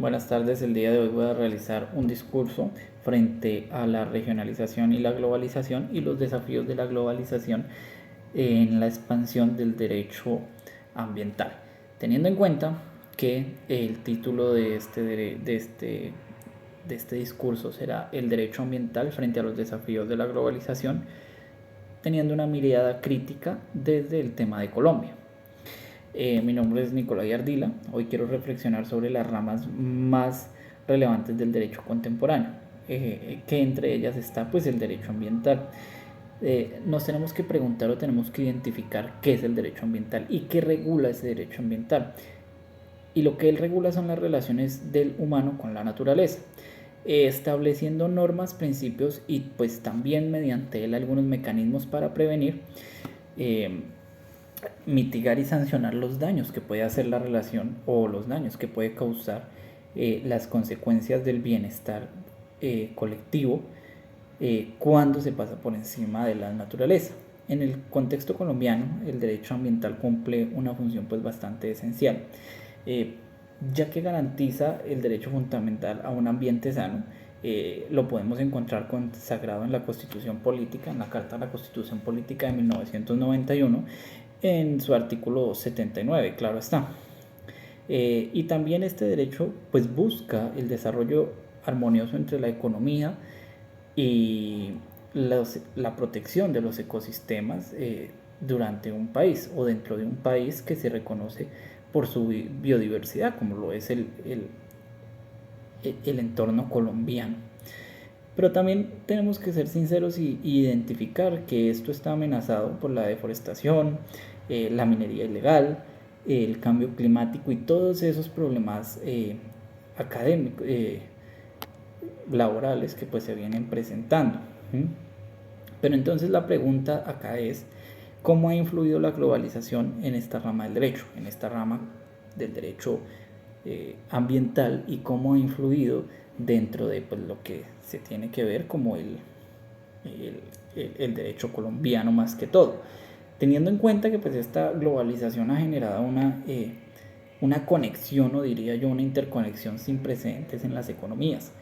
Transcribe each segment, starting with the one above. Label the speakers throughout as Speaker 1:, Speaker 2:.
Speaker 1: Buenas tardes, el día de hoy voy a realizar un discurso frente a la regionalización y la globalización y los desafíos de la globalización en la expansión del derecho ambiental, teniendo en cuenta que el título de este discurso será el derecho ambiental frente a los desafíos de la globalización, teniendo una mirada crítica desde el tema de Colombia. Mi nombre es Nicolás Ardila. Hoy quiero reflexionar sobre las ramas más relevantes del derecho contemporáneo, que entre ellas está pues el derecho ambiental. Nos tenemos que preguntar o tenemos que identificar qué es el derecho ambiental y qué regula ese derecho ambiental. Y lo que él regula son las relaciones del humano con la naturaleza, estableciendo normas, principios y pues también mediante él algunos mecanismos para prevenir, eh, mitigar y sancionar los daños que puede hacer la relación o los daños que puede causar las consecuencias del bienestar colectivo cuando se pasa por encima de la naturaleza. En el contexto colombiano, el derecho ambiental cumple una función pues bastante esencial, eh, ya que garantiza el derecho fundamental a un ambiente sano. Lo podemos encontrar consagrado en la Constitución Política, en la Carta de la Constitución Política de 1991, en su artículo 79, claro está. Y también este derecho pues busca el desarrollo armonioso entre la economía y la protección de los ecosistemas durante un país o dentro de un país que se reconoce por su biodiversidad, como lo es el entorno colombiano. Pero también tenemos que ser sinceros y identificar que esto está amenazado por la deforestación, la minería ilegal, el cambio climático y todos esos problemas académicos, laborales que pues se vienen presentando. ¿Sí? Pero entonces la pregunta acá es, ¿cómo ha influido la globalización en esta rama del derecho, en esta rama del derecho ambiental, y cómo ha influido dentro de pues, lo que se tiene que ver como el derecho colombiano más que todo? Teniendo en cuenta que pues esta globalización ha generado una conexión, o diría yo una interconexión sin precedentes en las economías,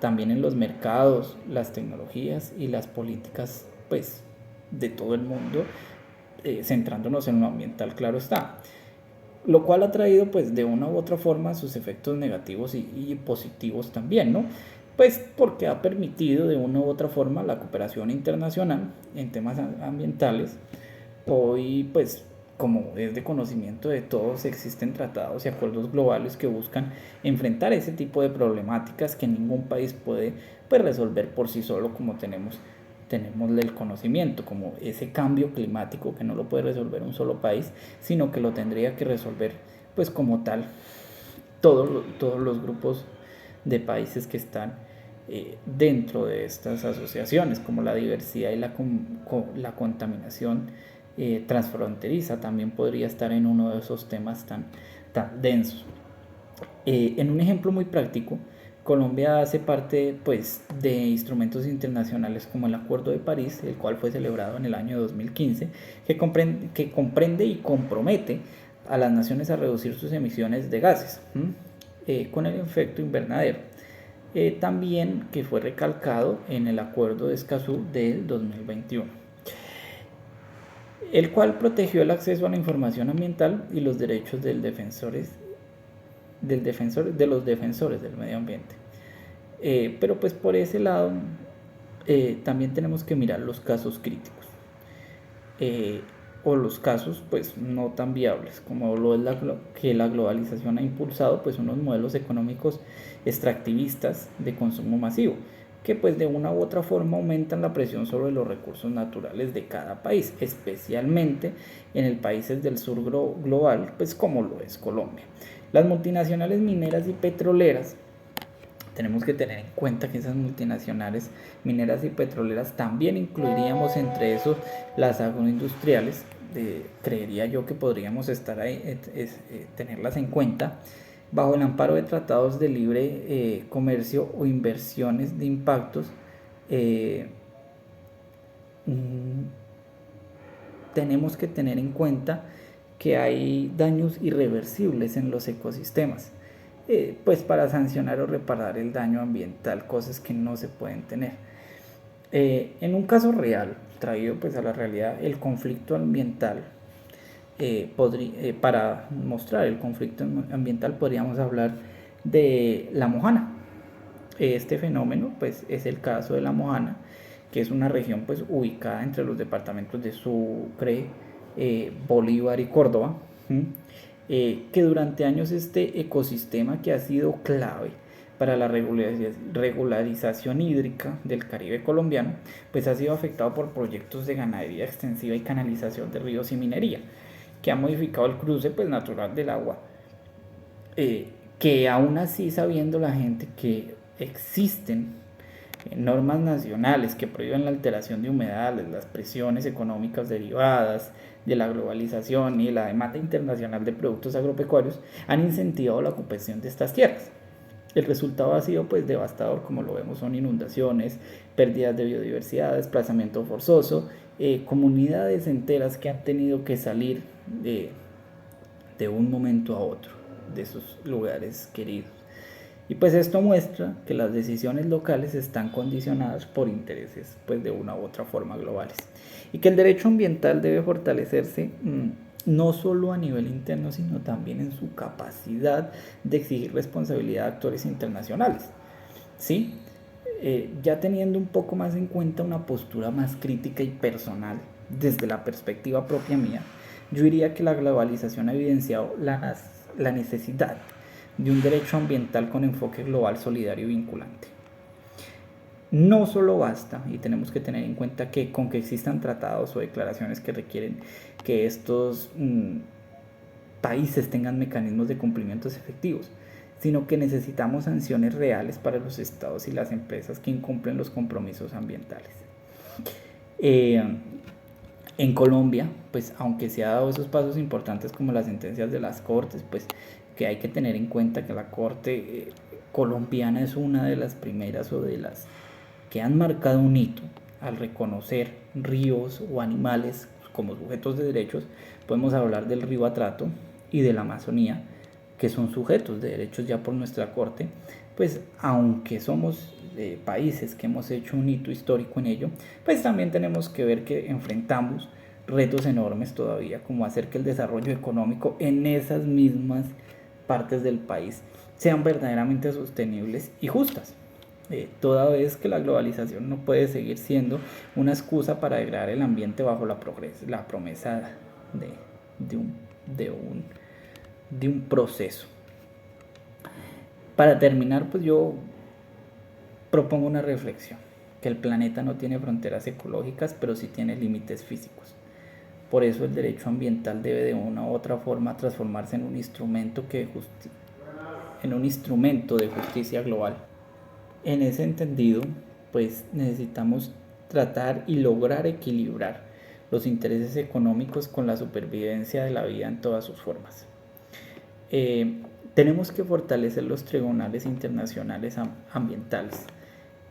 Speaker 1: también en los mercados, las tecnologías y las políticas pues de todo el mundo, centrándonos en lo ambiental, claro está, lo cual ha traído pues de una u otra forma sus efectos negativos y positivos también, ¿no? Pues porque ha permitido de una u otra forma la cooperación internacional en temas ambientales. Hoy pues como es de conocimiento de todos, existen tratados y acuerdos globales que buscan enfrentar ese tipo de problemáticas que ningún país puede pues, resolver por sí solo, como tenemos el conocimiento, como ese cambio climático que no lo puede resolver un solo país, sino que lo tendría que resolver pues como tal todos los grupos de países que están dentro de estas asociaciones, como la diversidad y la contaminación transfronteriza también podría estar en uno de esos temas tan densos. En un ejemplo muy práctico, Colombia hace parte pues, de instrumentos internacionales como el Acuerdo de París, el cual fue celebrado en el año 2015, que comprende y compromete a las naciones a reducir sus emisiones de gases con el efecto invernadero. También que fue recalcado en el Acuerdo de Escazú del 2021, el cual protegió el acceso a la información ambiental y los derechos de los defensores del medio ambiente. Pero pues por ese lado también tenemos que mirar los casos críticos, o los casos pues no tan viables, como lo es que la globalización ha impulsado pues unos modelos económicos extractivistas de consumo masivo, que pues de una u otra forma aumentan la presión sobre los recursos naturales de cada país, especialmente en el países del sur global, pues como lo es Colombia. Las multinacionales mineras y petroleras, tenemos que tener en cuenta que esas multinacionales mineras y petroleras también incluiríamos entre esos las agroindustriales. Creería yo que podríamos estar ahí, tenerlas en cuenta bajo el amparo de tratados de libre comercio o inversiones de impactos. eh, mm, Tenemos que tener en cuenta que hay daños irreversibles en los ecosistemas. pues para sancionar o reparar el daño ambiental, cosas que no se pueden tener. En un caso real, traído pues a la realidad, el conflicto ambiental, para mostrar el conflicto ambiental podríamos hablar de la Mojana. Este fenómeno pues es el caso de la Mojana, que es una región pues ubicada entre los departamentos de Sucre, Bolívar y Córdoba, que durante años este ecosistema, que ha sido clave para la regularización hídrica del Caribe colombiano, pues ha sido afectado por proyectos de ganadería extensiva y canalización de ríos y minería, que ha modificado el cruce pues natural del agua, que aún así, sabiendo la gente que existen normas nacionales que prohíben la alteración de humedales, las presiones económicas derivadas de la globalización y la demanda internacional de productos agropecuarios, han incentivado la ocupación de estas tierras. El resultado ha sido pues devastador, como lo vemos, son inundaciones, pérdidas de biodiversidad, desplazamiento forzoso, comunidades enteras que han tenido que salir de un momento a otro de sus lugares queridos. Y pues esto muestra que las decisiones locales están condicionadas por intereses pues de una u otra forma globales, y que el derecho ambiental debe fortalecerse no solo a nivel interno, sino también en su capacidad de exigir responsabilidad a actores internacionales. ¿Sí? Ya teniendo un poco más en cuenta una postura más crítica y personal desde la perspectiva propia mía, yo diría que la globalización ha evidenciado la necesidad de un derecho ambiental con enfoque global, solidario y vinculante. No solo basta, y tenemos que tener en cuenta que con que existan tratados o declaraciones que requieren que estos países tengan mecanismos de cumplimientos efectivos, sino que necesitamos sanciones reales para los estados y las empresas que incumplen los compromisos ambientales. En Colombia, pues aunque se ha dado esos pasos importantes como las sentencias de las cortes, pues que hay que tener en cuenta que la corte colombiana es una de las primeras o de las que han marcado un hito al reconocer ríos o animales como sujetos de derechos. Podemos hablar del río Atrato y de la Amazonía, que son sujetos de derechos ya por nuestra corte. Pues aunque somos países que hemos hecho un hito histórico en ello, pues también tenemos que ver que enfrentamos retos enormes todavía, como hacer que el desarrollo económico en esas mismas partes del país sean verdaderamente sostenibles y justas, toda vez que la globalización no puede seguir siendo una excusa para degradar el ambiente bajo la promesa de un proceso. Para terminar, pues yo propongo una reflexión, que el planeta no tiene fronteras ecológicas, pero sí tiene límites físicos. Por eso el derecho ambiental debe de una u otra forma transformarse en un instrumento de justicia global. En ese entendido, pues necesitamos tratar y lograr equilibrar los intereses económicos con la supervivencia de la vida en todas sus formas. Tenemos que fortalecer los tribunales internacionales ambientales,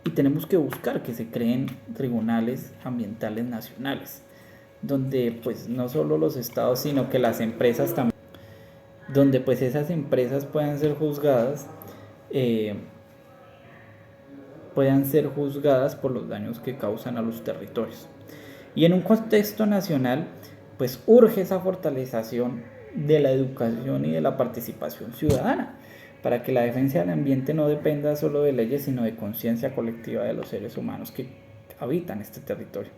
Speaker 1: y tenemos que buscar que se creen tribunales ambientales nacionales, donde pues no solo los estados, sino que las empresas también, donde pues esas empresas puedan ser juzgadas por los daños que causan a los territorios. Y en un contexto nacional, pues urge esa fortalecización de la educación y de la participación ciudadana, para que la defensa del ambiente no dependa solo de leyes, sino de conciencia colectiva de los seres humanos que habitan este territorio.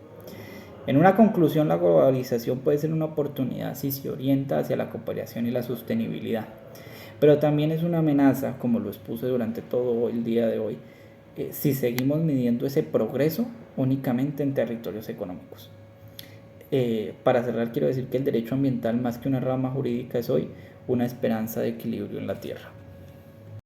Speaker 1: En una conclusión, la globalización puede ser una oportunidad si se orienta hacia la cooperación y la sostenibilidad, pero también es una amenaza, como lo expuse durante todo el día de hoy, si seguimos midiendo ese progreso únicamente en territorios económicos. Para cerrar, quiero decir que el derecho ambiental, más que una rama jurídica, es hoy una esperanza de equilibrio en la tierra.